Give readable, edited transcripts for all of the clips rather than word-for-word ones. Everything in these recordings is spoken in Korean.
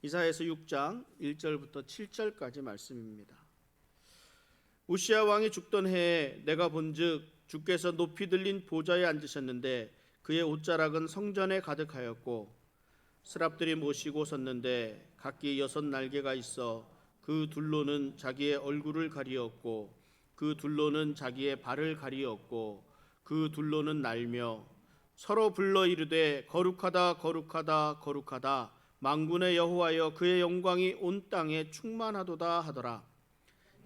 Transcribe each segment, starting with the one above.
이사야서 6장 1절부터 7절까지 말씀입니다. 우시야 왕이 죽던 해에 내가 본즉 주께서 높이 들린 보좌에 앉으셨는데 그의 옷자락은 성전에 가득하였고 스랍들이 모시고 섰는데 각기 6날개가 있어 그 둘로는 자기의 얼굴을 가리었고 그 둘로는 자기의 발을 가리었고 그 둘로는 날며 서로 불러 이르되 거룩하다 거룩하다 거룩하다 만군의 여호와여 그의 영광이 온 땅에 충만하도다 하더라.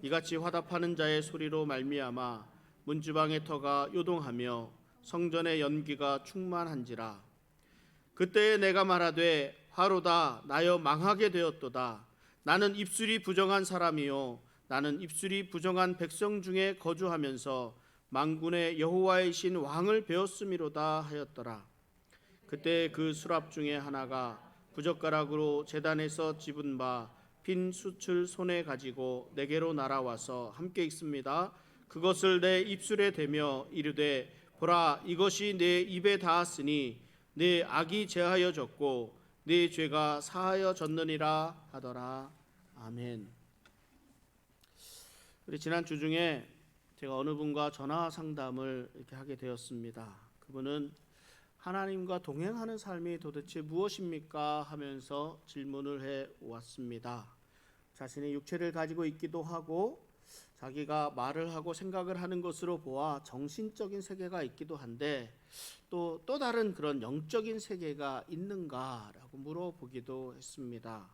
이같이 화답하는 자의 소리로 말미암아 문지방의 터가 요동하며 성전의 연기가 충만한지라. 그때에 내가 말하되 화로다 나여 망하게 되었도다. 나는 입술이 부정한 사람이요 나는 입술이 부정한 백성 중에 거주하면서 만군의 여호와이신 왕을 배웠음이로다 하였더라. 그때 그 수랍 중에 하나가 부젓가락으로 제단에서 집은 바 빈 숯을 손에 가지고 내게로 날아와서 함께 읽습니다. 그것을 내 입술에 대며 이르되 보라 이것이 내 입에 닿았으니 내 악이 제하여졌고 내 죄가 사하여졌느니라 하더라. 아멘. 우리 지난 주 중에 제가 어느 분과 전화 상담을 이렇게 하게 되었습니다. 그분은 하나님과 동행하는 삶이 도대체 무엇입니까? 하면서 질문을 해 왔습니다. 자신의 육체를 가지고 있기도 하고 자기가 말을 하고 생각을 하는 것으로 보아 정신적인 세계가 있기도 한데 또 다른 그런 영적인 세계가 있는가라고 물어보기도 했습니다.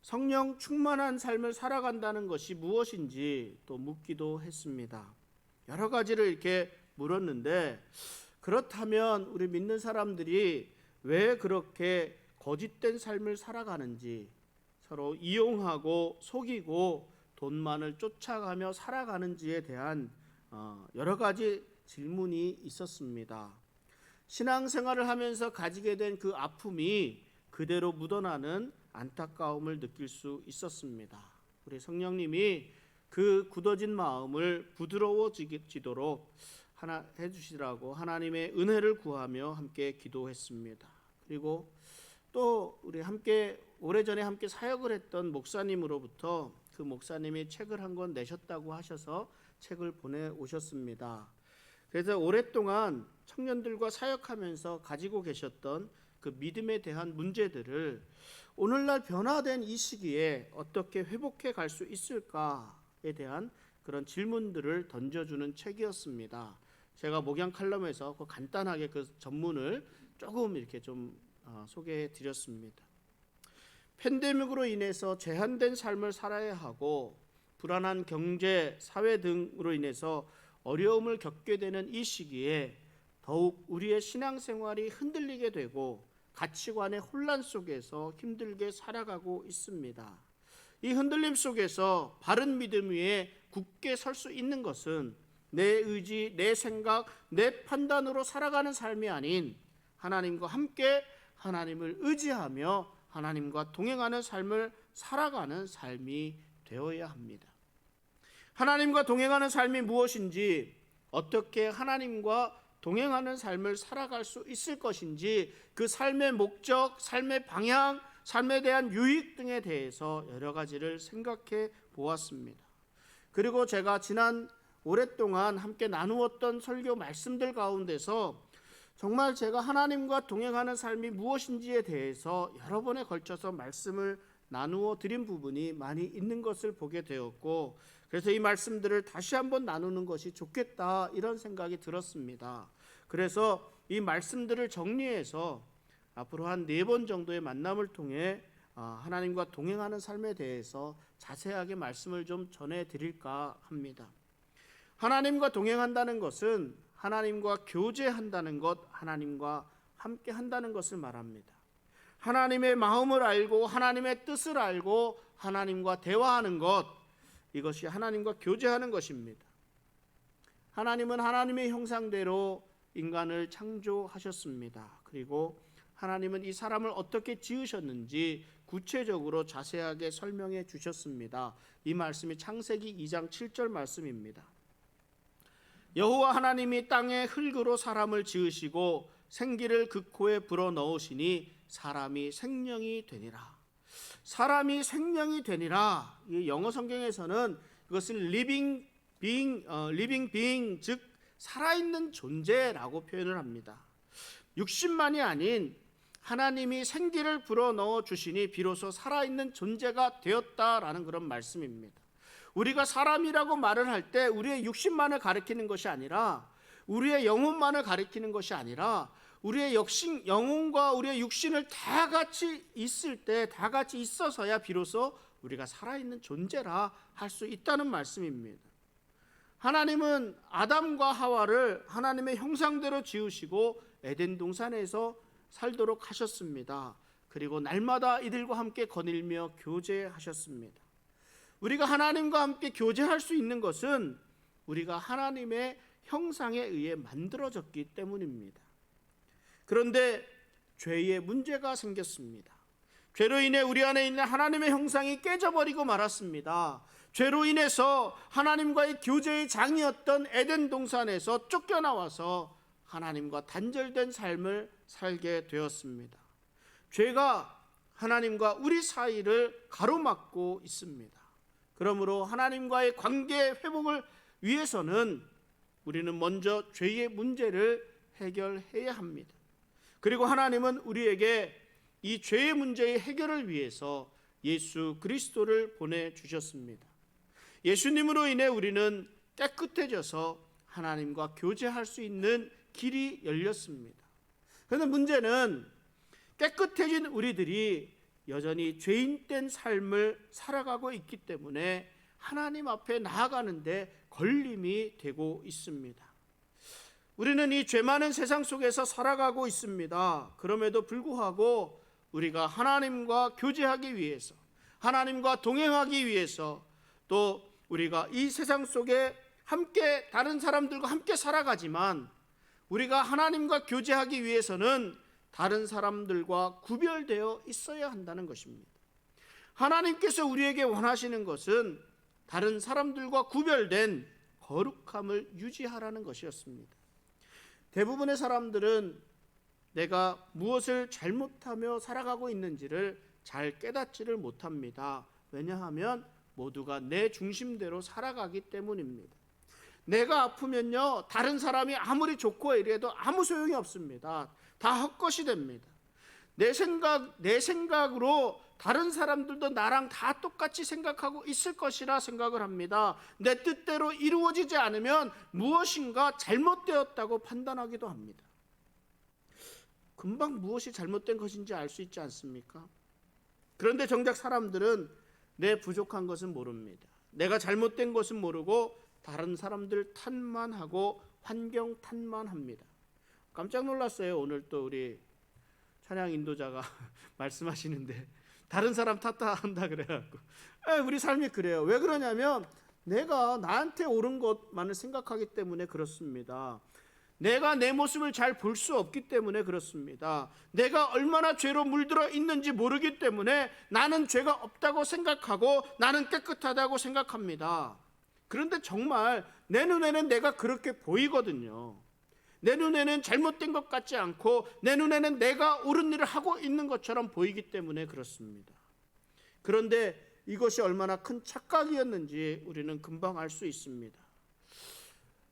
성령 충만한 삶을 살아간다는 것이 무엇인지 또 묻기도 했습니다. 여러 가지를 이렇게 물었는데 그렇다면 우리 믿는 사람들이 왜 그렇게 거짓된 삶을 살아가는지, 서로 이용하고 속이고 돈만을 쫓아가며 살아가는지에 대한 여러 가지 질문이 있었습니다. 신앙생활을 하면서 가지게 된 그 아픔이 그대로 묻어나는 안타까움을 느낄 수 있었습니다. 우리 성령님이 그 굳어진 마음을 부드러워지도록 해주시라고 하나님의 은혜를 구하며 함께 기도했습니다. 그리고 또 우리 함께 오래전에 함께 사역을 했던 목사님으로부터 그 목사님이 책을 한 권 내셨다고 하셔서 책을 보내오셨습니다. 그래서 오랫동안 청년들과 사역하면서 가지고 계셨던 그 믿음에 대한 문제들을 오늘날 변화된 이 시기에 어떻게 회복해 갈 수 있을까에 대한 그런 질문들을 던져주는 책이었습니다. 제가 목양 칼럼에서 간단하게 그 전문을 조금 이렇게 좀 소개해 드렸습니다. 팬데믹으로 인해서 제한된 삶을 살아야 하고 불안한 경제, 사회 등으로 인해서 어려움을 겪게 되는 이 시기에 더욱 우리의 신앙생활이 흔들리게 되고 가치관의 혼란 속에서 힘들게 살아가고 있습니다. 이 흔들림 속에서 바른 믿음 위에 굳게 설 수 있는 것은 내 의지, 내 생각, 내 판단으로 살아가는 삶이 아닌 하나님과 함께 하나님을 의지하며 하나님과 동행하는 삶을 살아가는 삶이 되어야 합니다. 하나님과 동행하는 삶이 무엇인지, 어떻게 하나님과 동행하는 삶을 살아갈 수 있을 것인지, 그 삶의 목적, 삶의 방향, 삶에 대한 유익 등에 대해서 여러 가지를 생각해 보았습니다. 그리고 제가 지난 오랫동안 함께 나누었던 설교 말씀들 가운데서 정말 제가 하나님과 동행하는 삶이 무엇인지에 대해서 여러 번에 걸쳐서 말씀을 나누어 드린 부분이 많이 있는 것을 보게 되었고, 그래서 이 말씀들을 다시 한번 나누는 것이 좋겠다 이런 생각이 들었습니다. 그래서 이 말씀들을 정리해서 앞으로 한 4번 정도의 만남을 통해 하나님과 동행하는 삶에 대해서 자세하게 말씀을 좀 전해드릴까 합니다. 하나님과 동행한다는 것은 하나님과 교제한다는 것, 하나님과 함께 한다는 것을 말합니다. 하나님의 마음을 알고 하나님의 뜻을 알고 하나님과 대화하는 것, 이것이 하나님과 교제하는 것입니다. 하나님은 하나님의 형상대로 인간을 창조하셨습니다. 그리고 하나님은 이 사람을 어떻게 지으셨는지 구체적으로 자세하게 설명해 주셨습니다. 이 말씀이 창세기 2장 7절 말씀입니다. 여호와 하나님이 땅의 흙으로 사람을 지으시고 생기를 그 코에 불어넣으시니 사람이 생명이 되니라. 사람이 생명이 되니라. 이 영어 성경에서는 이것을 living being, 즉 살아있는 존재라고 표현을 합니다. 육신만이 아닌 하나님이 생기를 불어넣어 주시니 비로소 살아있는 존재가 되었다라는 그런 말씀입니다. 우리가 사람이라고 말을 할 때 우리의 육신만을 가리키는 것이 아니라, 우리의 영혼만을 가리키는 것이 아니라, 우리의 영혼과 우리의 육신을 다 같이 있을 때, 다 같이 있어서야 비로소 우리가 살아있는 존재라 할 수 있다는 말씀입니다. 하나님은 아담과 하와를 하나님의 형상대로 지으시고 에덴 동산에서 살도록 하셨습니다. 그리고 날마다 이들과 함께 거닐며 교제하셨습니다. 우리가 하나님과 함께 교제할 수 있는 것은 우리가 하나님의 형상에 의해 만들어졌기 때문입니다. 그런데 죄의 문제가 생겼습니다. 죄로 인해 우리 안에 있는 하나님의 형상이 깨져버리고 말았습니다. 죄로 인해서 하나님과의 교제의 장이었던 에덴 동산에서 쫓겨나와서 하나님과 단절된 삶을 살게 되었습니다. 죄가 하나님과 우리 사이를 가로막고 있습니다. 그러므로 하나님과의 관계 회복을 위해서는 우리는 먼저 죄의 문제를 해결해야 합니다. 그리고 하나님은 우리에게 이 죄의 문제의 해결을 위해서 예수 그리스도를 보내주셨습니다. 예수님으로 인해 우리는 깨끗해져서 하나님과 교제할 수 있는 길이 열렸습니다. 그런데 문제는 깨끗해진 우리들이 여전히 죄인된 삶을 살아가고 있기 때문에 하나님 앞에 나아가는데 걸림이 되고 있습니다. 우리는 이 죄 많은 세상 속에서 살아가고 있습니다. 그럼에도 불구하고 우리가 하나님과 교제하기 위해서, 하나님과 동행하기 위해서, 또 우리가 이 세상 속에 함께 다른 사람들과 함께 살아가지만 우리가 하나님과 교제하기 위해서는 다른 사람들과 구별되어 있어야 한다는 것입니다. 하나님께서 우리에게 원하시는 것은 다른 사람들과 구별된 거룩함을 유지하라는 것이었습니다. 대부분의 사람들은 내가 무엇을 잘못하며 살아가고 있는지를 잘 깨닫지를 못합니다. 왜냐하면 모두가 내 중심대로 살아가기 때문입니다. 내가 아프면요, 다른 사람이 아무리 좋고 이래도 아무 소용이 없습니다. 다 헛것이 됩니다. 내 생각으로 다른 사람들도 나랑 다 똑같이 생각하고 있을 것이라 생각을 합니다. 내 뜻대로 이루어지지 않으면 무엇인가 잘못되었다고 판단하기도 합니다. 금방 무엇이 잘못된 것인지 알 수 있지 않습니까? 그런데 정작 사람들은 내 부족한 것은 모릅니다. 내가 잘못된 것은 모르고 다른 사람들 탓만 하고 환경 탓만 합니다. 깜짝 놀랐어요. 오늘 또 우리 찬양 인도자가 말씀하시는데 다른 사람 탓한다 그래갖고, 우리 삶이 그래요. 왜 그러냐면 내가 나한테 옳은 것만을 생각하기 때문에 그렇습니다. 내가 내 모습을 잘 볼 수 없기 때문에 그렇습니다. 내가 얼마나 죄로 물들어 있는지 모르기 때문에 나는 죄가 없다고 생각하고 나는 깨끗하다고 생각합니다. 그런데 정말 내 눈에는 내가 그렇게 보이거든요. 내 눈에는 잘못된 것 같지 않고 내 눈에는 내가 옳은 일을 하고 있는 것처럼 보이기 때문에 그렇습니다. 그런데 이것이 얼마나 큰 착각이었는지 우리는 금방 알 수 있습니다.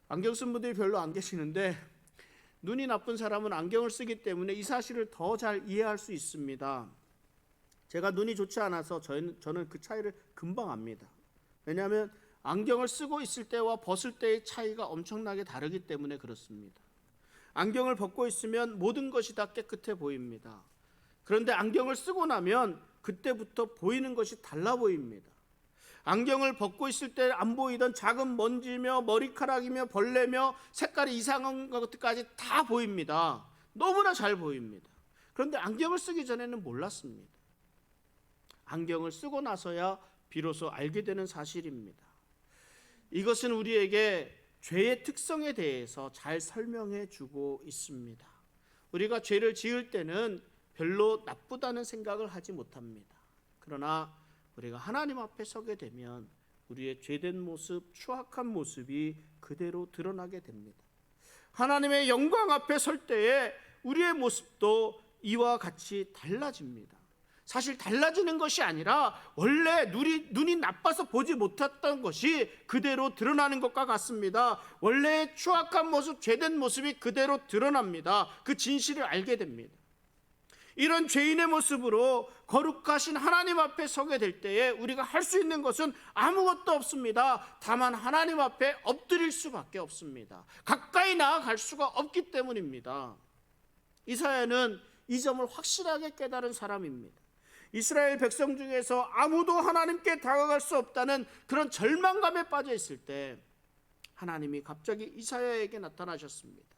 안경 쓴 분들이 별로 안 계시는데 눈이 나쁜 사람은 안경을 쓰기 때문에 이 사실을 더 잘 이해할 수 있습니다. 제가 눈이 좋지 않아서 저는 그 차이를 금방 압니다. 왜냐하면 안경을 쓰고 있을 때와 벗을 때의 차이가 엄청나게 다르기 때문에 그렇습니다. 안경을 벗고 있으면 모든 것이 다 깨끗해 보입니다. 그런데 안경을 쓰고 나면 그때부터 보이는 것이 달라 보입니다. 안경을 벗고 있을 때 안 보이던 작은 먼지며 머리카락이며 벌레며 색깔이 이상한 것까지 다 보입니다. 너무나 잘 보입니다. 그런데 안경을 쓰기 전에는 몰랐습니다. 안경을 쓰고 나서야 비로소 알게 되는 사실입니다. 이것은 우리에게 죄의 특성에 대해서 잘 설명해 주고 있습니다. 우리가 죄를 지을 때는 별로 나쁘다는 생각을 하지 못합니다. 그러나 우리가 하나님 앞에 서게 되면 우리의 죄된 모습, 추악한 모습이 그대로 드러나게 됩니다. 하나님의 영광 앞에 설 때에 우리의 모습도 이와 같이 달라집니다. 사실 달라지는 것이 아니라 원래 눈이 나빠서 보지 못했던 것이 그대로 드러나는 것과 같습니다. 원래의 추악한 모습, 죄된 모습이 그대로 드러납니다. 그 진실을 알게 됩니다. 이런 죄인의 모습으로 거룩하신 하나님 앞에 서게 될 때에 우리가 할 수 있는 것은 아무것도 없습니다. 다만 하나님 앞에 엎드릴 수밖에 없습니다. 가까이 나아갈 수가 없기 때문입니다. 이사야는 이 점을 확실하게 깨달은 사람입니다. 이스라엘 백성 중에서 아무도 하나님께 다가갈 수 없다는 그런 절망감에 빠져 있을 때 하나님이 갑자기 이사야에게 나타나셨습니다.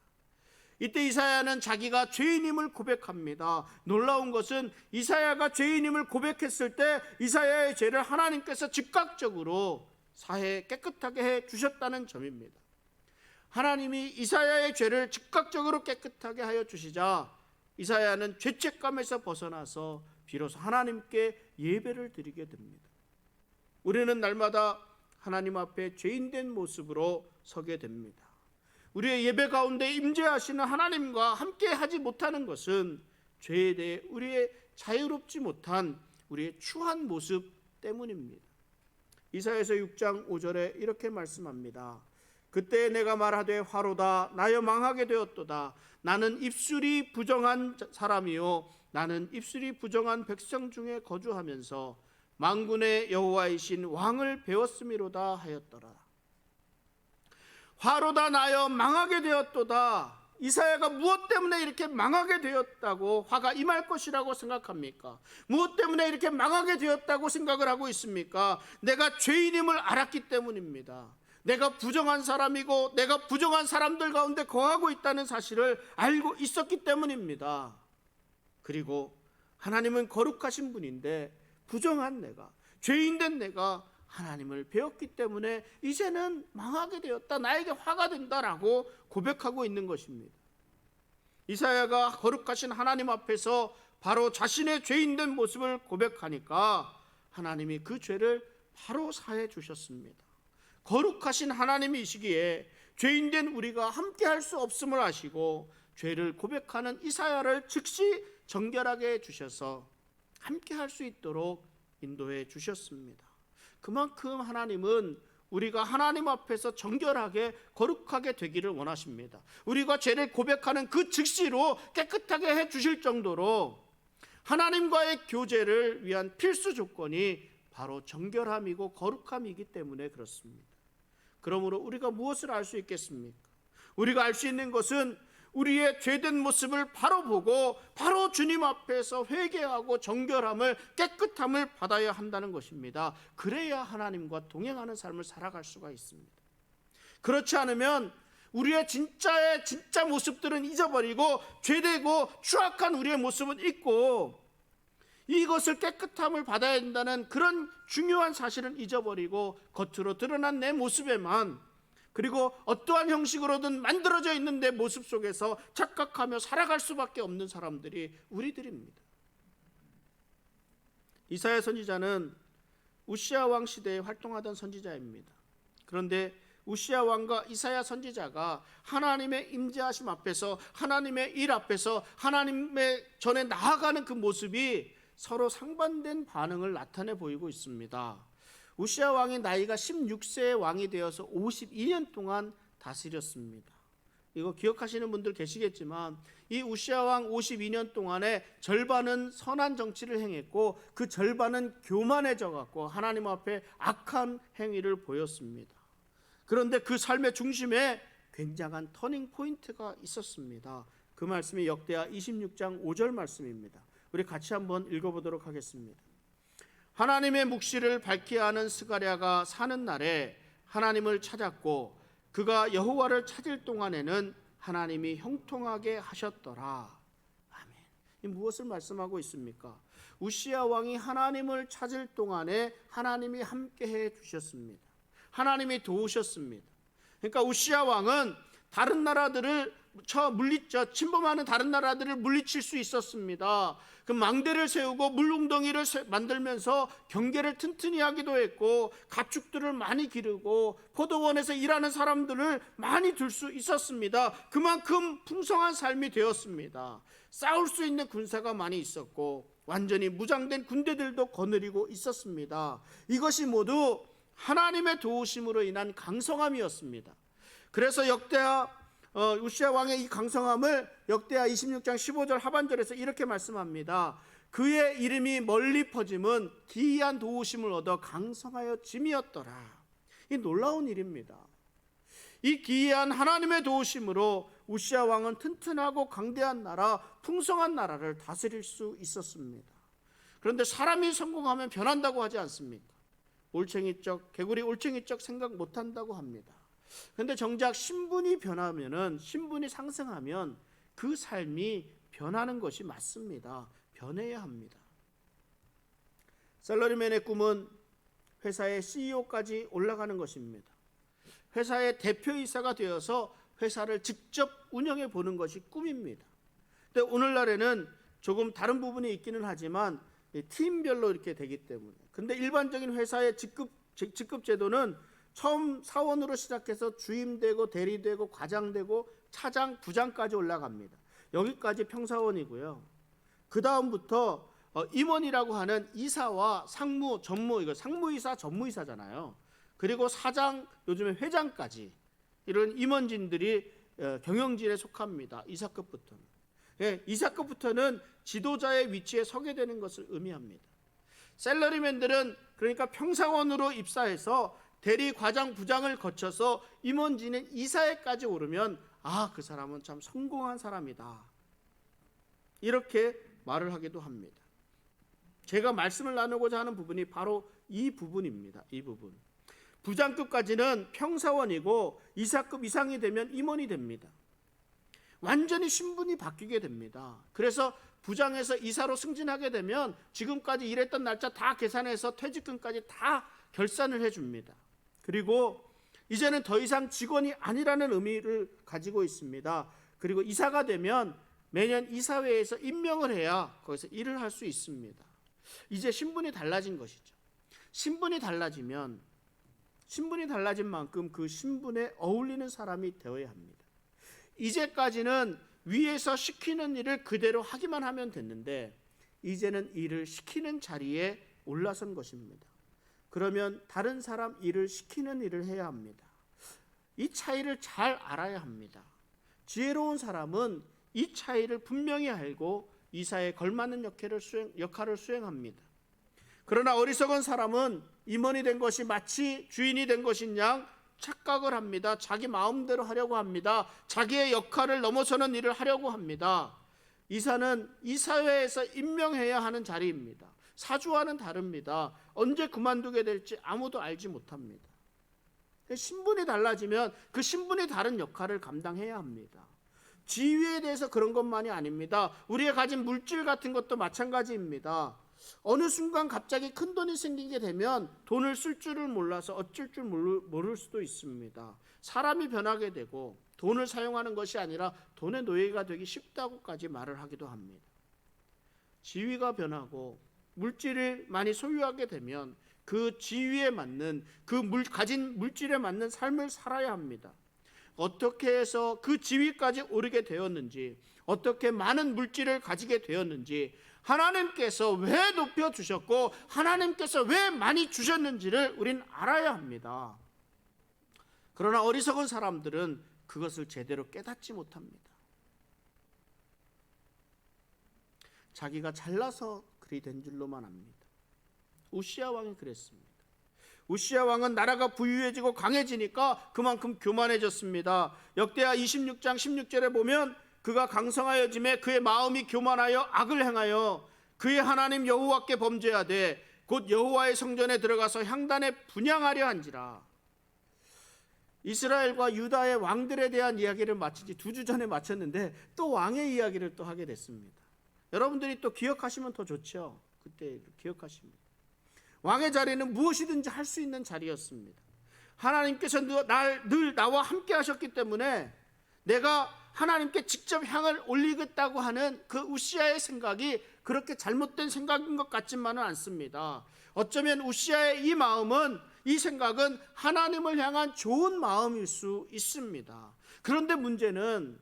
이때 이사야는 자기가 죄인임을 고백합니다. 놀라운 것은 이사야가 죄인임을 고백했을 때 이사야의 죄를 하나님께서 즉각적으로 사해 깨끗하게 해 주셨다는 점입니다. 하나님이 이사야의 죄를 즉각적으로 깨끗하게 하여 주시자 이사야는 죄책감에서 벗어나서 비로소 하나님께 예배를 드리게 됩니다. 우리는 날마다 하나님 앞에 죄인된 모습으로 서게 됩니다. 우리의 예배 가운데 임재하시는 하나님과 함께 하지 못하는 것은 죄에 대해 우리의 자유롭지 못한 우리의 추한 모습 때문입니다. 이사야서 6장 5절에 이렇게 말씀합니다. 그때 내가 말하되 화로다 나여 망하게 되었도다. 나는 입술이 부정한 사람이요 나는 입술이 부정한 백성 중에 거주하면서 만군의 여호와이신 왕을 배웠음이로다 하였더라. 화로다 나여 망하게 되었도다. 이사야가 무엇 때문에 이렇게 망하게 되었다고 화가 임할 것이라고 생각합니까? 무엇 때문에 이렇게 망하게 되었다고 생각을 하고 있습니까? 내가 죄인임을 알았기 때문입니다. 내가 부정한 사람이고 내가 부정한 사람들 가운데 거하고 있다는 사실을 알고 있었기 때문입니다. 그리고 하나님은 거룩하신 분인데 부정한 내가, 죄인된 내가 하나님을 배웠기 때문에 이제는 망하게 되었다, 나에게 화가 된다라고 고백하고 있는 것입니다. 이사야가 거룩하신 하나님 앞에서 바로 자신의 죄인된 모습을 고백하니까 하나님이 그 죄를 바로 사해 주셨습니다. 거룩하신 하나님이시기에 죄인된 우리가 함께 할 수 없음을 아시고 죄를 고백하는 이사야를 즉시 정결하게 해 주셔서 함께 할 수 있도록 인도해 주셨습니다. 그만큼 하나님은 우리가 하나님 앞에서 정결하게 거룩하게 되기를 원하십니다. 우리가 죄를 고백하는 그 즉시로 깨끗하게 해 주실 정도로 하나님과의 교제를 위한 필수 조건이 바로 정결함이고 거룩함이기 때문에 그렇습니다. 그러므로 우리가 무엇을 알 수 있겠습니까? 우리가 알 수 있는 것은 우리의 죄된 모습을 바로 보고 바로 주님 앞에서 회개하고 정결함을, 깨끗함을 받아야 한다는 것입니다. 그래야 하나님과 동행하는 삶을 살아갈 수가 있습니다. 그렇지 않으면 우리의 진짜 모습들은 잊어버리고 죄되고 추악한 우리의 모습은 잊고 이것을 깨끗함을 받아야 된다는 그런 중요한 사실은 잊어버리고 겉으로 드러난 내 모습에만, 그리고 어떠한 형식으로든 만들어져 있는 내 모습 속에서 착각하며 살아갈 수밖에 없는 사람들이 우리들입니다. 이사야 선지자는 우시야 왕 시대에 활동하던 선지자입니다. 그런데 우시야 왕과 이사야 선지자가 하나님의 임재하심 앞에서, 하나님의 일 앞에서 하나님의 전에 나아가는 그 모습이 서로 상반된 반응을 나타내 보이고 있습니다. 우시야 왕이 나이가 16세의 왕이 되어서 52년 동안 다스렸습니다. 이거 기억하시는 분들 계시겠지만 이 우시야 왕 52년 동안에 절반은 선한 정치를 행했고 그 절반은 교만해져 갖고 하나님 앞에 악한 행위를 보였습니다. 그런데 그 삶의 중심에 굉장한 터닝 포인트가 있었습니다. 그 말씀이 역대하 26장 5절 말씀입니다. 우리 같이 한번 읽어보도록 하겠습니다. 하나님의 묵시를 밝히 아는 스가랴가 사는 날에 하나님을 찾았고 그가 여호와를 찾을 동안에는 하나님이 형통하게 하셨더라. 아멘. 이 무엇을 말씀하고 있습니까? 우시야 왕이 하나님을 찾을 동안에 하나님이 함께해 주셨습니다. 하나님이 도우셨습니다. 그러니까 우시야 왕은 다른 나라들을 침범하는 다른 나라들을 물리칠 수 있었습니다. 그 망대를 세우고 물웅덩이를 만들면서 경계를 튼튼히 하기도 했고 가축들을 많이 기르고 포도원에서 일하는 사람들을 많이 둘 수 있었습니다. 그만큼 풍성한 삶이 되었습니다. 싸울 수 있는 군사가 많이 있었고 완전히 무장된 군대들도 거느리고 있었습니다. 이것이 모두 하나님의 도우심으로 인한 강성함이었습니다. 그래서 우시야 왕의 이 강성함을 역대하 26장 15절 하반절에서 이렇게 말씀합니다. 그의 이름이 멀리 퍼짐은 기이한 도우심을 얻어 강성하여 짐이었더라. 이 놀라운 일입니다. 이 기이한 하나님의 도우심으로 우시야 왕은 튼튼하고 강대한 나라, 풍성한 나라를 다스릴 수 있었습니다. 그런데 사람이 성공하면 변한다고 하지 않습니까? 올챙이적, 개구리 올챙이적 생각 못한다고 합니다. 그런데 정작 신분이 변하면은, 신분이 상승하면 그 삶이 변하는 것이 맞습니다. 변해야 합니다. 셀러리맨의 꿈은 회사의 CEO까지 올라가는 것입니다. 회사의 대표이사가 되어서 회사를 직접 운영해 보는 것이 꿈입니다. 근데 오늘날에는 조금 다른 부분이 있기는 하지만 팀별로 이렇게 되기 때문에, 근데 일반적인 회사의 직급 제도는 처음 사원으로 시작해서 주임되고 대리되고 과장되고 차장, 부장까지 올라갑니다. 여기까지 평사원이고요. 그 다음부터 임원이라고 하는 이사와 상무, 전무, 이거 상무이사, 전무이사잖아요. 그리고 사장, 요즘에 회장까지 이런 임원진들이 경영진에 속합니다. 이사급부터는. 이사급부터는 지도자의 위치에 서게 되는 것을 의미합니다. 셀러리맨들은 그러니까 평사원으로 입사해서 대리, 과장, 부장을 거쳐서 임원진인 이사회까지 오르면 그 사람은 참 성공한 사람이다, 이렇게 말을 하기도 합니다. 제가 말씀을 나누고자 하는 부분이 바로 이 부분입니다. 이 부분. 부장급까지는 평사원이고 이사급 이상이 되면 임원이 됩니다. 완전히 신분이 바뀌게 됩니다. 그래서 부장에서 이사로 승진하게 되면 지금까지 일했던 날짜 다 계산해서 퇴직금까지 다 결산을 해줍니다. 그리고 이제는 더 이상 직원이 아니라는 의미를 가지고 있습니다. 그리고 이사가 되면 매년 이사회에서 임명을 해야 거기서 일을 할 수 있습니다. 이제 신분이 달라진 것이죠. 신분이 달라진 만큼 그 신분에 어울리는 사람이 되어야 합니다. 이제까지는 위에서 시키는 일을 그대로 하기만 하면 됐는데, 이제는 일을 시키는 자리에 올라선 것입니다. 그러면 다른 사람 일을 시키는 일을 해야 합니다. 이 차이를 잘 알아야 합니다. 지혜로운 사람은 이 차이를 분명히 알고 이사에 걸맞는 역할을 수행합니다. 그러나 어리석은 사람은 임원이 된 것이 마치 주인이 된 것인 양 착각을 합니다. 자기 마음대로 하려고 합니다. 자기의 역할을 넘어서는 일을 하려고 합니다. 이사는 이사회에서 임명해야 하는 자리입니다. 사주와는 다릅니다. 언제 그만두게 될지 아무도 알지 못합니다. 신분이 달라지면 그 신분이 다른 역할을 감당해야 합니다. 지위에 대해서 그런 것만이 아닙니다. 우리가 가진 물질 같은 것도 마찬가지입니다. 어느 순간 갑자기 큰 돈이 생기게 되면 돈을 쓸 줄을 몰라서 어쩔 줄 모를 수도 있습니다. 사람이 변하게 되고 돈을 사용하는 것이 아니라 돈의 노예가 되기 쉽다고까지 말을 하기도 합니다. 지위가 변하고 물질을 많이 소유하게 되면 그 지위에 맞는, 가진 물질에 맞는 삶을 살아야 합니다. 어떻게 해서 그 지위까지 오르게 되었는지, 어떻게 많은 물질을 가지게 되었는지, 하나님께서 왜 높여주셨고 하나님께서 왜 많이 주셨는지를 우린 알아야 합니다. 그러나 어리석은 사람들은 그것을 제대로 깨닫지 못합니다. 자기가 잘나서 그리 된 줄로만 압니다. 우시야 왕이 그랬습니다. 우시야 왕은 나라가 부유해지고 강해지니까 그만큼 교만해졌습니다. 역대하 26장 16절에 보면 그가 강성하여짐에 그의 마음이 교만하여 악을 행하여 그의 하나님 여호와께 범죄하되 곧 여호와의 성전에 들어가서 향단에 분향하려 한지라. 이스라엘과 유다의 왕들에 대한 이야기를 마친 지 2주 전에 마쳤는데 또 왕의 이야기를 또 하게 됐습니다. 여러분들이 또 기억하시면 더 좋죠. 그때 기억하십니다. 왕의 자리는 무엇이든지 할 수 있는 자리였습니다. 하나님께서 늘 나와 함께 하셨기 때문에 내가 하나님께 직접 향을 올리겠다고 하는 그 우시야의 생각이 그렇게 잘못된 생각인 것 같지만은 않습니다. 어쩌면 우시야의 이 마음은, 이 생각은 하나님을 향한 좋은 마음일 수 있습니다. 그런데 문제는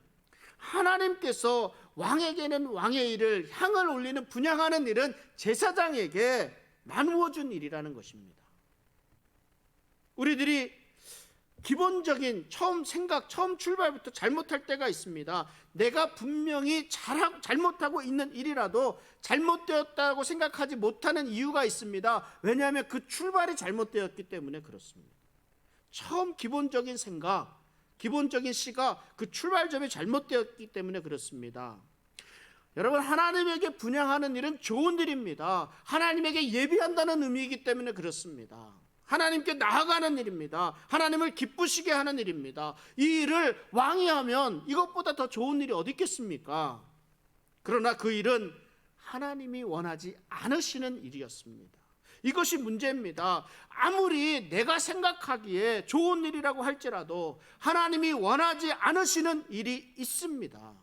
하나님께서 왕에게는 왕의 일을, 향을 올리는 분향하는 일은 제사장에게 나누어 준 일이라는 것입니다. 우리들이 기본적인 처음 출발부터 잘못할 때가 있습니다. 내가 분명히 잘못하고 있는 일이라도 잘못되었다고 생각하지 못하는 이유가 있습니다. 왜냐하면 그 출발이 잘못되었기 때문에 그렇습니다. 처음 기본적인 생각, 기본적인 시가 그 출발점이 잘못되었기 때문에 그렇습니다. 여러분, 하나님에게 분향하는 일은 좋은 일입니다. 하나님에게 예비한다는 의미이기 때문에 그렇습니다. 하나님께 나아가는 일입니다. 하나님을 기쁘시게 하는 일입니다. 이 일을 왕이 하면 이것보다 더 좋은 일이 어디 있겠습니까? 그러나 그 일은 하나님이 원하지 않으시는 일이었습니다. 이것이 문제입니다. 아무리 내가 생각하기에 좋은 일이라고 할지라도 하나님이 원하지 않으시는 일이 있습니다.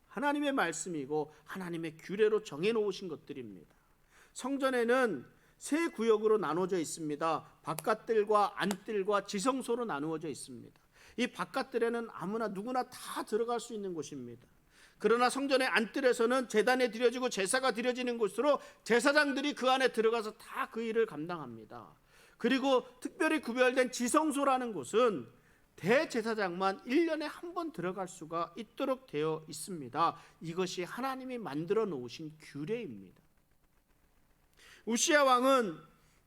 하나님의 말씀이고 하나님의 규례로 정해놓으신 것들입니다. 성전에는 세 구역으로 나누어져 있습니다. 바깥들과 안뜰과 지성소로 나누어져 있습니다. 이 바깥들에는 아무나 누구나 다 들어갈 수 있는 곳입니다. 그러나 성전의 안뜰에서는 제단에 드려지고 제사가 드려지는 곳으로 제사장들이 그 안에 들어가서 다 그 일을 감당합니다. 그리고 특별히 구별된 지성소라는 곳은 대제사장만 1년에 한 번 들어갈 수가 있도록 되어 있습니다. 이것이 하나님이 만들어 놓으신 규례입니다. 우시야 왕은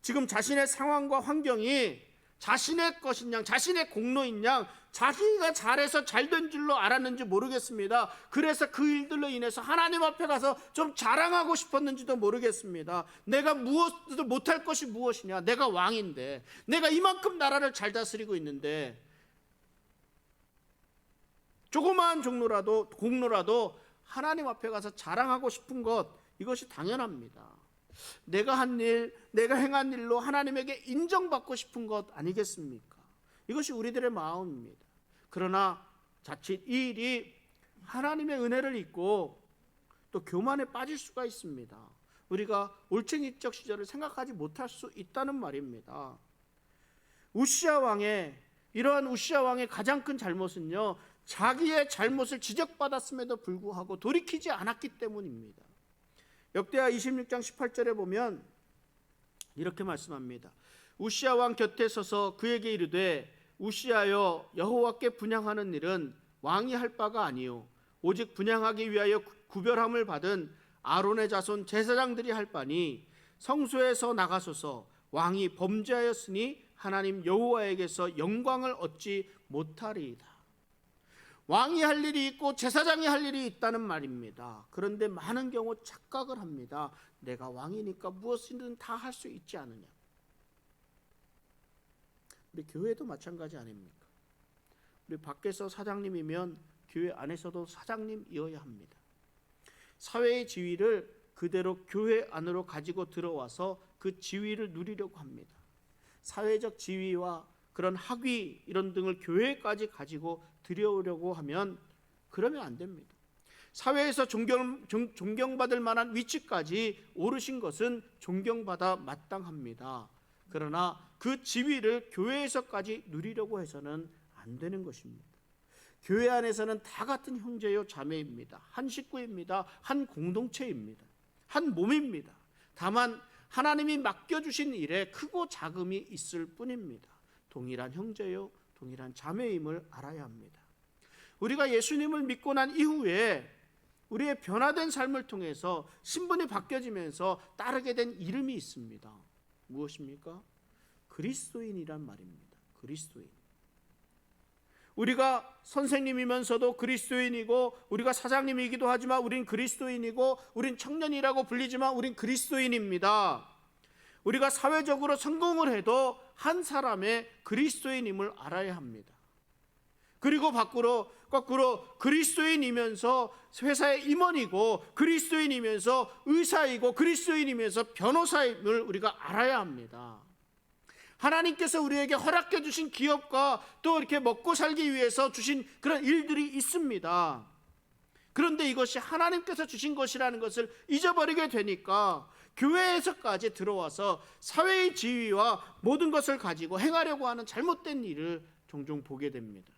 지금 자신의 상황과 환경이 자신의 것인 양, 자신의 공로인 양, 자기가 잘해서 잘된 줄로 알았는지 모르겠습니다. 그래서 그 일들로 인해서 하나님 앞에 가서 좀 자랑하고 싶었는지도 모르겠습니다. 내가 무엇을 못할 것이 무엇이냐? 내가 왕인데, 내가 이만큼 나라를 잘 다스리고 있는데, 조그마한 공로라도 하나님 앞에 가서 자랑하고 싶은 것, 이것이 당연합니다. 내가 한 일, 내가 행한 일로 하나님에게 인정받고 싶은 것 아니겠습니까? 이것이 우리들의 마음입니다. 그러나 자칫 이 일이 하나님의 은혜를 잊고 또 교만에 빠질 수가 있습니다. 우리가 올챙이적 시절을 생각하지 못할 수 있다는 말입니다. 이러한 우시야 왕의 가장 큰 잘못은요, 자기의 잘못을 지적받았음에도 불구하고 돌이키지 않았기 때문입니다. 역대하 26장 18절에 보면 이렇게 말씀합니다. 우시야 왕 곁에 서서 그에게 이르되, 우시야여, 여호와께 분향하는 일은 왕이 할 바가 아니요 오직 분향하기 위하여 구별함을 받은 아론의 자손 제사장들이 할 바니 성소에서 나가소서. 왕이 범죄하였으니 하나님 여호와에게서 영광을 얻지 못하리이다. 왕이 할 일이 있고 제사장이 할 일이 있다는 말입니다. 그런데 많은 경우 착각을 합니다. 내가 왕이니까 무엇이든 다 할 수 있지 않느냐. 우리 교회도 마찬가지 아닙니까? 우리 밖에서 사장님이면 교회 안에서도 사장님이어야 합니다. 사회의 지위를 그대로 교회 안으로 가지고 들어와서 그 지위를 누리려고 합니다. 사회적 지위와 그런 학위 이런 등을 교회까지 가지고 들여오려고 하면 그러면 안 됩니다. 사회에서 존경받을 만한 위치까지 오르신 것은 존경받아 마땅합니다. 그러나 그 지위를 교회에서까지 누리려고 해서는 안 되는 것입니다. 교회 안에서는 다 같은 형제요 자매입니다. 한 식구입니다. 한 공동체입니다. 한 몸입니다. 다만 하나님이 맡겨주신 일에 크고 작음이 있을 뿐입니다. 동일한 형제요 동일한 자매임을 알아야 합니다. 우리가 예수님을 믿고 난 이후에 우리의 변화된 삶을 통해서 신분이 바뀌어지면서 따르게 된 이름이 있습니다. 무엇입니까? 그리스도인이란 말입니다. 그리스도인. 우리가 선생님이면서도 그리스도인이고, 우리가 사장님이기도 하지만 우린 그리스도인이고, 우린 청년이라고 불리지만 우린 그리스도인입니다. 우리가 사회적으로 성공을 해도 한 사람의 그리스도인임을 알아야 합니다. 그리고 거꾸로 그리스도인이면서 회사의 임원이고, 그리스도인이면서 의사이고, 그리스도인이면서 변호사임을 우리가 알아야 합니다. 하나님께서 우리에게 허락해 주신 기업과 또 이렇게 먹고 살기 위해서 주신 그런 일들이 있습니다. 그런데 이것이 하나님께서 주신 것이라는 것을 잊어버리게 되니까 교회에서까지 들어와서 사회의 지위와 모든 것을 가지고 행하려고 하는 잘못된 일을 종종 보게 됩니다.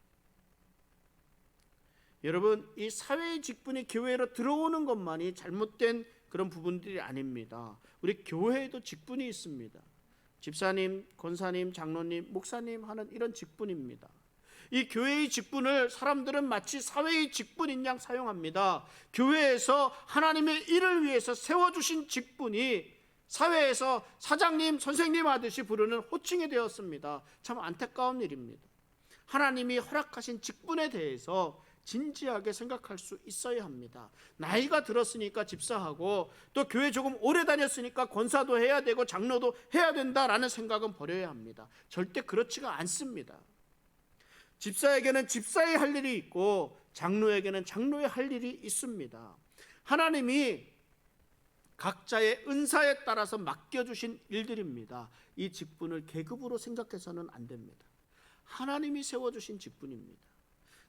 여러분, 이 사회의 직분이 교회로 들어오는 것만이 잘못된 그런 부분들이 아닙니다. 우리 교회에도 직분이 있습니다. 집사님, 권사님, 장로님, 목사님 하는 이런 직분입니다. 이 교회의 직분을 사람들은 마치 사회의 직분인 양 사용합니다. 교회에서 하나님의 일을 위해서 세워주신 직분이 사회에서 사장님, 선생님 하듯이 부르는 호칭이 되었습니다. 참 안타까운 일입니다. 하나님이 허락하신 직분에 대해서 진지하게 생각할 수 있어야 합니다. 나이가 들었으니까 집사하고 또 교회 조금 오래 다녔으니까 권사도 해야 되고 장로도 해야 된다라는 생각은 버려야 합니다. 절대 그렇지가 않습니다. 집사에게는 집사의 할 일이 있고 장로에게는 장로의 할 일이 있습니다. 하나님이 각자의 은사에 따라서 맡겨주신 일들입니다. 이 직분을 계급으로 생각해서는 안 됩니다. 하나님이 세워주신 직분입니다.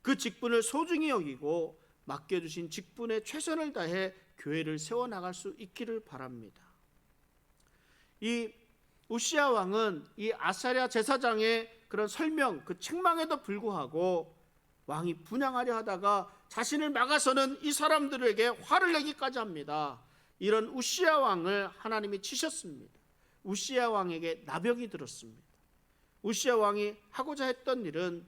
그 직분을 소중히 여기고 맡겨주신 직분에 최선을 다해 교회를 세워나갈 수 있기를 바랍니다. 이 우시야 왕은 이 아사랴 제사장의 그런 설명, 그 책망에도 불구하고 왕이 분향하려 하다가 자신을 막아서는 이 사람들에게 화를 내기까지 합니다. 이런 우시야 왕을 하나님이 치셨습니다. 우시야 왕에게 나병이 들었습니다. 우시야 왕이 하고자 했던 일은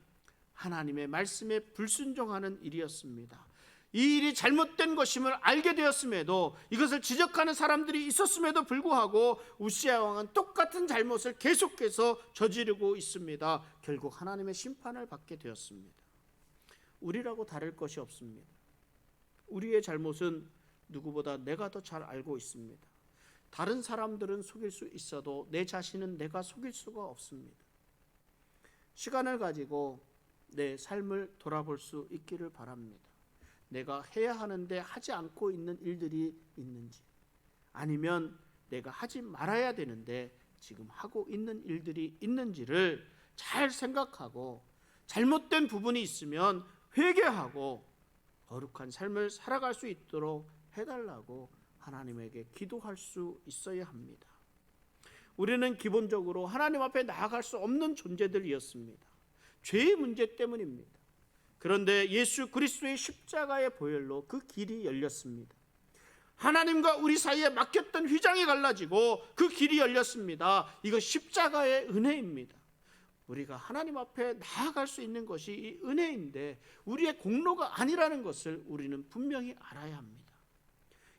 하나님의 말씀에 불순종하는 일이었습니다. 이 일이 잘못된 것임을 알게 되었음에도, 이것을 지적하는 사람들이 있었음에도 불구하고 우시야 왕은 똑같은 잘못을 계속해서 저지르고 있습니다. 결국 하나님의 심판을 받게 되었습니다. 우리라고 다를 것이 없습니다. 우리의 잘못은 누구보다 내가 더 잘 알고 있습니다. 다른 사람들은 속일 수 있어도 내 자신은 내가 속일 수가 없습니다. 시간을 가지고 내 삶을 돌아볼 수 있기를 바랍니다. 내가 해야 하는데 하지 않고 있는 일들이 있는지, 아니면 내가 하지 말아야 되는데 지금 하고 있는 일들이 있는지를 잘 생각하고, 잘못된 부분이 있으면 회개하고 거룩한 삶을 살아갈 수 있도록 해달라고 하나님에게 기도할 수 있어야 합니다. 우리는 기본적으로 하나님 앞에 나아갈 수 없는 존재들이었습니다. 죄의 문제 때문입니다. 그런데 예수 그리스도의 십자가의 보혈로 그 길이 열렸습니다. 하나님과 우리 사이에 막혔던 휘장이 갈라지고 그 길이 열렸습니다. 이거 십자가의 은혜입니다. 우리가 하나님 앞에 나아갈 수 있는 것이 이 은혜인데 우리의 공로가 아니라는 것을 우리는 분명히 알아야 합니다.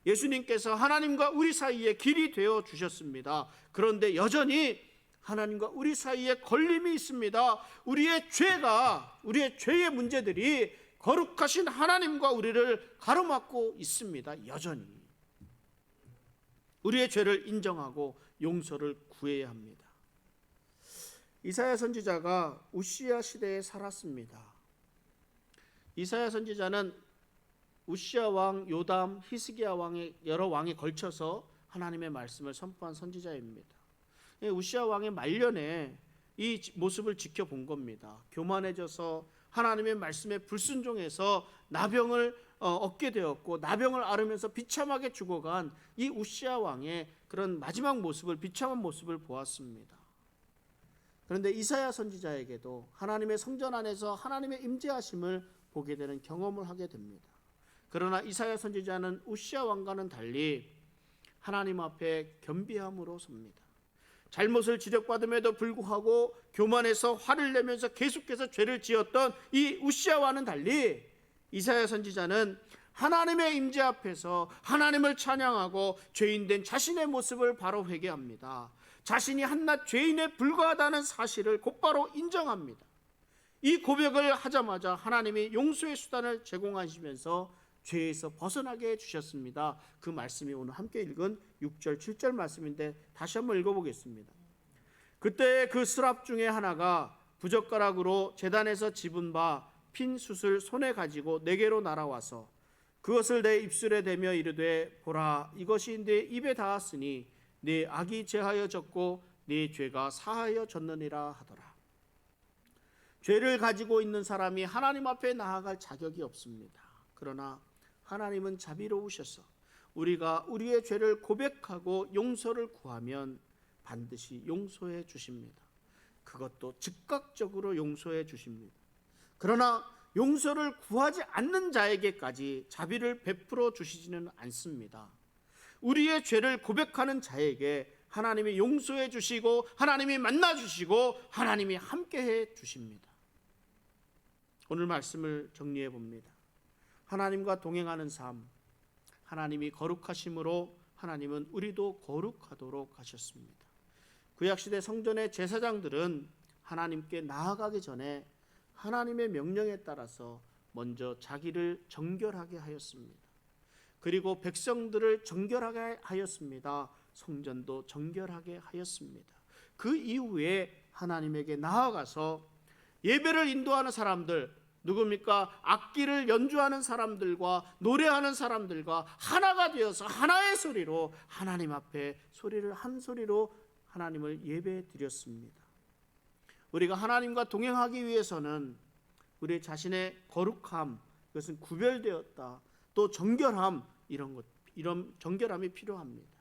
예수님께서 하나님과 우리 사이에 길이 되어 주셨습니다. 그런데 여전히 하나님과 우리 사이에 걸림이 있습니다. 우리의 죄의 문제들이 거룩하신 하나님과 우리를 가로막고 있습니다. 여전히 우리의 죄를 인정하고 용서를 구해야 합니다. 이사야 선지자가 우시야 시대에 살았습니다. 이사야 선지자는 우시야 왕, 요담, 히스기야 왕의 여러 왕에 걸쳐서 하나님의 말씀을 선포한 선지자입니다. 우시야 왕의 말년에 이 모습을 지켜본 겁니다. 교만해져서 하나님의 말씀에 불순종해서 나병을 얻게 되었고, 나병을 앓으면서 비참하게 죽어간 이 우시야 왕의 그런 마지막 모습을, 비참한 모습을 보았습니다. 그런데 이사야 선지자에게도 하나님의 성전 안에서 하나님의 임재하심을 보게 되는 경험을 하게 됩니다. 그러나 이사야 선지자는 우시야 왕과는 달리 하나님 앞에 겸비함으로 섭니다. 잘못을 지적받음에도 불구하고 교만해서 화를 내면서 계속해서 죄를 지었던 이 우시야와는 달리 이사야 선지자는 하나님의 임재 앞에서 하나님을 찬양하고 죄인된 자신의 모습을 바로 회개합니다. 자신이 한낱 죄인에 불과하다는 사실을 곧바로 인정합니다. 이 고백을 하자마자 하나님이 용서의 수단을 제공하시면서 죄에서 벗어나게 해주셨습니다. 그 말씀이 오늘 함께 읽은 6절 7절 말씀인데 다시 한번 읽어보겠습니다. 그때 그 스랍 중에 하나가 부젓가락으로 제단에서 집은 바 핀 숯을 손에 가지고 내게로 날아와서 그것을 내 입술에 대며 이르되 보라, 이것이 내 입에 닿았으니 네 악이 제하여졌고 네 죄가 사하여졌느니라 하더라. 죄를 가지고 있는 사람이 하나님 앞에 나아갈 자격이 없습니다. 그러나 하나님은 자비로우셔서 우리가 우리의 죄를 고백하고 용서를 구하면 반드시 용서해 주십니다. 그것도 즉각적으로 용서해 주십니다. 그러나 용서를 구하지 않는 자에게까지 자비를 베풀어 주시지는 않습니다. 우리의 죄를 고백하는 자에게 하나님이 용서해 주시고 하나님이 만나 주시고 하나님이 함께해 주십니다. 오늘 말씀을 정리해 봅니다. 하나님과 동행하는 삶, 하나님이 거룩하심으로 하나님은 우리도 거룩하도록 하셨습니다. 구약시대 성전의 제사장들은 하나님께 나아가기 전에 하나님의 명령에 따라서 먼저 자기를 정결하게 하였습니다. 그리고 백성들을 정결하게 하였습니다. 성전도 정결하게 하였습니다. 그 이후에 하나님에게 나아가서 예배를 인도하는 사람들, 누굽니까? 악기를 연주하는 사람들과 노래하는 사람들과 하나가 되어서 하나의 소리로 하나님 앞에 소리를 한 소리로 하나님을 예배 드렸습니다. 우리가 하나님과 동행하기 위해서는 우리 자신의 거룩함, 그것은 구별되었다. 또 정결함, 이런 정결함이 필요합니다.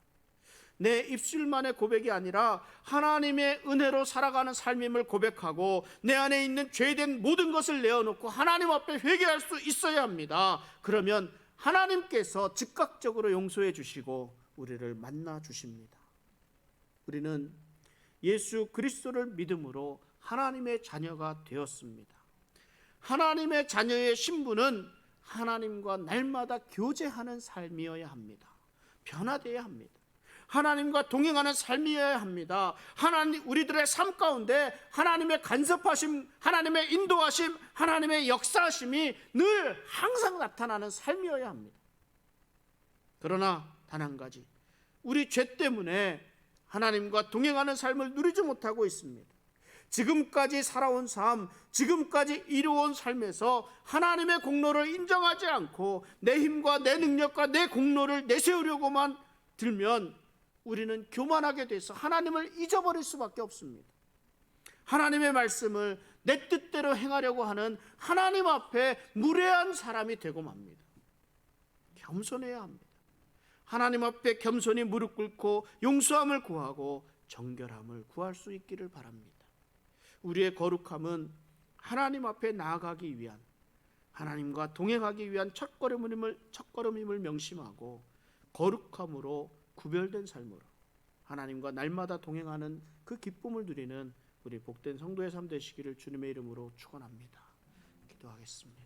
내 입술만의 고백이 아니라 하나님의 은혜로 살아가는 삶임을 고백하고 내 안에 있는 죄된 모든 것을 내어놓고 하나님 앞에 회개할 수 있어야 합니다. 그러면 하나님께서 즉각적으로 용서해 주시고 우리를 만나 주십니다. 우리는 예수 그리스도를 믿음으로 하나님의 자녀가 되었습니다. 하나님의 자녀의 신분은 하나님과 날마다 교제하는 삶이어야 합니다. 변화되어야 합니다. 하나님과 동행하는 삶이어야 합니다. 하나님, 우리들의 삶 가운데 하나님의 간섭하심, 하나님의 인도하심, 하나님의 역사하심이 늘 항상 나타나는 삶이어야 합니다. 그러나 단 한 가지, 우리 죄 때문에 하나님과 동행하는 삶을 누리지 못하고 있습니다. 지금까지 살아온 삶, 지금까지 이루어온 삶에서 하나님의 공로를 인정하지 않고 내 힘과 내 능력과 내 공로를 내세우려고만 들면 우리는 교만하게 돼서 하나님을 잊어버릴 수밖에 없습니다. 하나님의 말씀을 내 뜻대로 행하려고 하는 하나님 앞에 무례한 사람이 되고 맙니다. 겸손해야 합니다. 하나님 앞에 겸손히 무릎 꿇고 용서함을 구하고 정결함을 구할 수 있기를 바랍니다. 우리의 거룩함은 하나님 앞에 나아가기 위한, 하나님과 동행하기 위한 첫걸음임을 명심하고 거룩함으로 구별된 삶으로 하나님과 날마다 동행하는 그 기쁨을 누리는 우리 복된 성도의 삶 되시기를 주님의 이름으로 축원합니다. 기도하겠습니다.